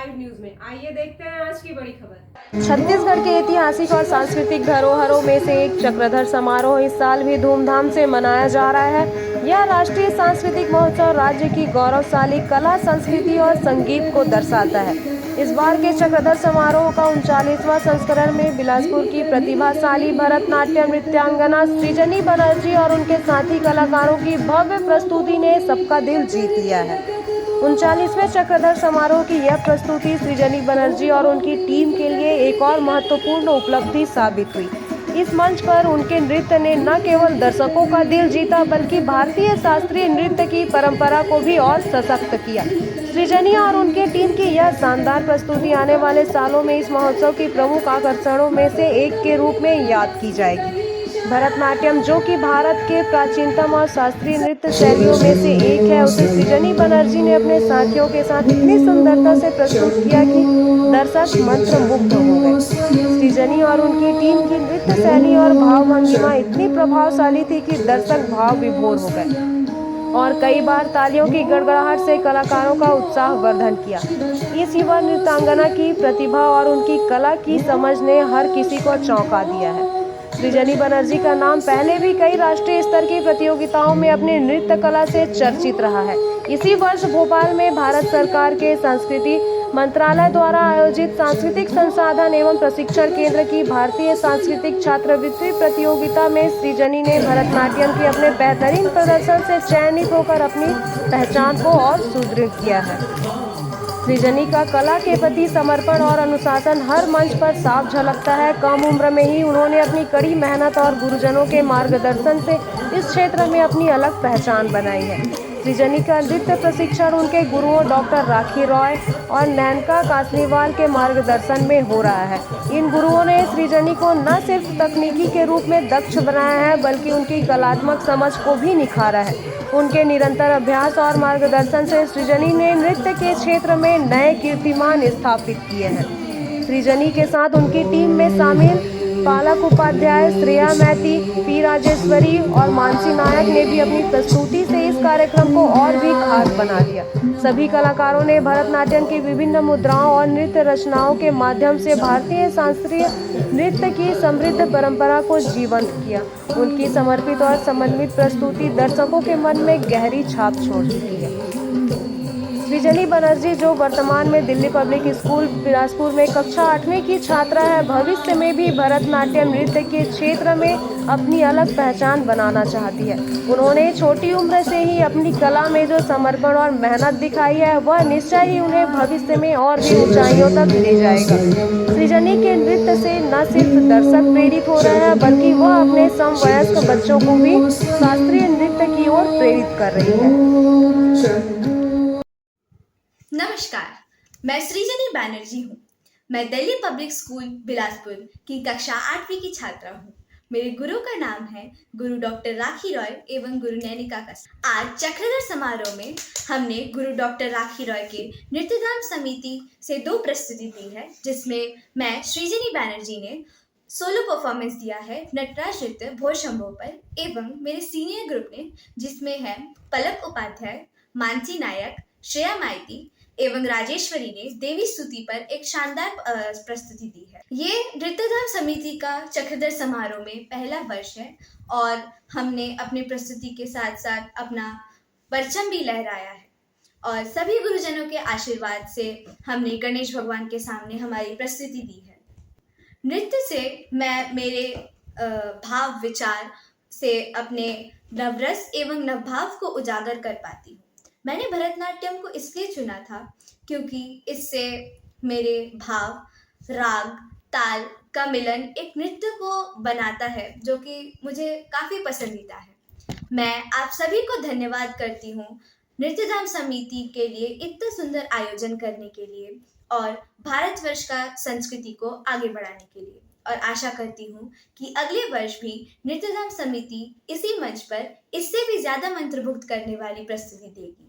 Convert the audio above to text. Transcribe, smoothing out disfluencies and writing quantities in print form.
Live news में। आइए देखते हैं आज की बड़ी खबर। छत्तीसगढ़ के ऐतिहासिक और सांस्कृतिक धरोहरों में से एक चक्रधर समारोह इस साल भी धूमधाम से मनाया जा रहा है। यह राष्ट्रीय सांस्कृतिक महोत्सव राज्य की गौरवशाली कला, संस्कृति और संगीत को दर्शाता है। इस बार के चक्रधर समारोह का 39वां संस्करण में बिलासपुर की प्रतिभाशाली भरतनाट्यम नृत्यांगना सृजनी बनर्जी और उनके साथी कलाकारों की भव्य प्रस्तुति ने सबका दिल जीत लिया है। 39वें चक्रधर समारोह की यह प्रस्तुति सृजनी बनर्जी और उनकी टीम के लिए एक और महत्वपूर्ण उपलब्धि साबित हुई। इस मंच पर उनके नृत्य ने न केवल दर्शकों का दिल जीता बल्कि भारतीय शास्त्रीय नृत्य की परंपरा को भी और सशक्त किया। सृजनी और उनके टीम की यह शानदार प्रस्तुति आने वाले सालों में इस महोत्सव की प्रमुख आकर्षणों में से एक के रूप में याद की जाएगी। भरतनाट्यम, जो कि भारत के प्राचीनतम और शास्त्रीय नृत्य शैलियों में से एक है, उसे सृजनी बनर्जी ने अपने साथियों के साथ इतनी सुंदरता से प्रस्तुत किया कि दर्शक मंत्रमुग्ध हो गए। सृजनी और उनकी टीम की नृत्य शैली और भाव भंगिमा इतनी प्रभावशाली थी कि दर्शक भाव विभोर हो गए और कई बार तालियों की गड़गड़ाहट से कलाकारों का उत्साह वर्धन किया। इस युवा नृत्यांगना की प्रतिभा और उनकी कला की समझ ने हर किसी को चौंका दिया है। सृजनी बनर्जी का नाम पहले भी कई राष्ट्रीय स्तर की प्रतियोगिताओं में अपनी नृत्य कला से चर्चित रहा है। इसी वर्ष भोपाल में भारत सरकार के संस्कृति मंत्रालय द्वारा आयोजित सांस्कृतिक संसाधन एवं प्रशिक्षण केंद्र की भारतीय सांस्कृतिक छात्रवृत्ति प्रतियोगिता में सृजनी ने भरतनाट्यम के अपने बेहतरीन प्रदर्शन से चयनित होकर अपनी पहचान को और सुदृढ़ किया है। सृजनी का कला के प्रति समर्पण और अनुशासन हर मंच पर साफ झलकता है। कम उम्र में ही उन्होंने अपनी कड़ी मेहनत और गुरुजनों के मार्गदर्शन से इस क्षेत्र में अपनी अलग पहचान बनाई है। सृजनी का नृत्य प्रशिक्षण उनके गुरुओं डॉक्टर राखी रॉय और नैनका कासलीवाल के मार्गदर्शन में हो रहा है। इन गुरुओं ने सृजनी को न सिर्फ तकनीकी के रूप में दक्ष बनाया है बल्कि उनकी कलात्मक समझ को भी निखारा है। उनके निरंतर अभ्यास और मार्गदर्शन से सृजनी ने नृत्य के क्षेत्र में नए कीर्तिमान स्थापित किए हैं। सृजनी के साथ उनकी टीम में शामिल पालक उपाध्याय, श्रेया मैती, पी राजेश्वरी और मानसी नायक ने भी अपनी प्रस्तुति से इस कार्यक्रम को और भी खास बना दिया। सभी कलाकारों ने भरतनाट्यम की विभिन्न मुद्राओं और नृत्य रचनाओं के माध्यम से भारतीय शास्त्रीय नृत्य की समृद्ध परंपरा को जीवंत किया। उनकी समर्पित और समन्वित प्रस्तुति दर्शकों के मन में गहरी छाप छोड़ चुकी है। सृजनी बनर्जी, जो वर्तमान में दिल्ली पब्लिक स्कूल बिलासपुर में कक्षा 8वीं की छात्रा है, भविष्य में भी भरतनाट्यम नृत्य के क्षेत्र में अपनी अलग पहचान बनाना चाहती है। उन्होंने छोटी उम्र से ही अपनी कला में जो समर्पण और मेहनत दिखाई है, वह निश्चय ही उन्हें भविष्य में और भी ऊंचाइयों तक ले जाएगा। सृजनी के नृत्य से न सिर्फ दर्शक प्रेरित हो रहे हैं बल्कि वह अपने समवयस्क बच्चों को भी शास्त्रीय नृत्य की ओर प्रेरित कर रही है। नमस्कार, मैं सृजनी बैनर्जी हूँ। मैं दिल्ली पब्लिक स्कूल बिलासपुर की कक्षा 8वीं की छात्रा हूँ। मेरे गुरु का नाम है गुरु डॉक्टर राखी रॉय एवं गुरु नैनिका कासलीवाल। आज चक्रधर समारोह में हमने गुरु डॉक्टर राखी रॉय के नृत्यधाम समिति से 2 प्रस्तुति दी है, जिसमें मैं सृजनी बैनर्जी ने सोलो परफॉर्मेंस दिया है नटराज नृत्य भोर शंभो पर, एवं मेरे सीनियर ग्रुप ने, जिसमें है पलक उपाध्याय, मानसी नायक, श्रेया माइती एवं राजेश्वरी ने देवी स्तुति पर एक शानदार प्रस्तुति दी है। ये नृत्यधाम समिति का चक्रधर समारोह में पहला वर्ष है और हमने अपनी प्रस्तुति के साथ साथ अपना परचम भी लहराया है और सभी गुरुजनों के आशीर्वाद से हमने गणेश भगवान के सामने हमारी प्रस्तुति दी है। नृत्य से मैं मेरे भाव विचार से अपने नवरस एवं नवभाव को उजागर कर पाती हूँ। मैंने भरतनाट्यम को इसलिए चुना था क्योंकि इससे मेरे भाव, राग, ताल का मिलन एक नृत्य को बनाता है, जो कि मुझे काफ़ी पसंदीदा है। मैं आप सभी को धन्यवाद करती हूँ नृत्यधाम समिति के लिए इतना सुंदर आयोजन करने के लिए और भारतवर्ष का संस्कृति को आगे बढ़ाने के लिए, और आशा करती हूँ कि अगले वर्ष भी नृत्यधाम समिति इसी मंच पर इससे भी ज़्यादा मंत्रमुग्ध करने वाली प्रस्तुति देगी।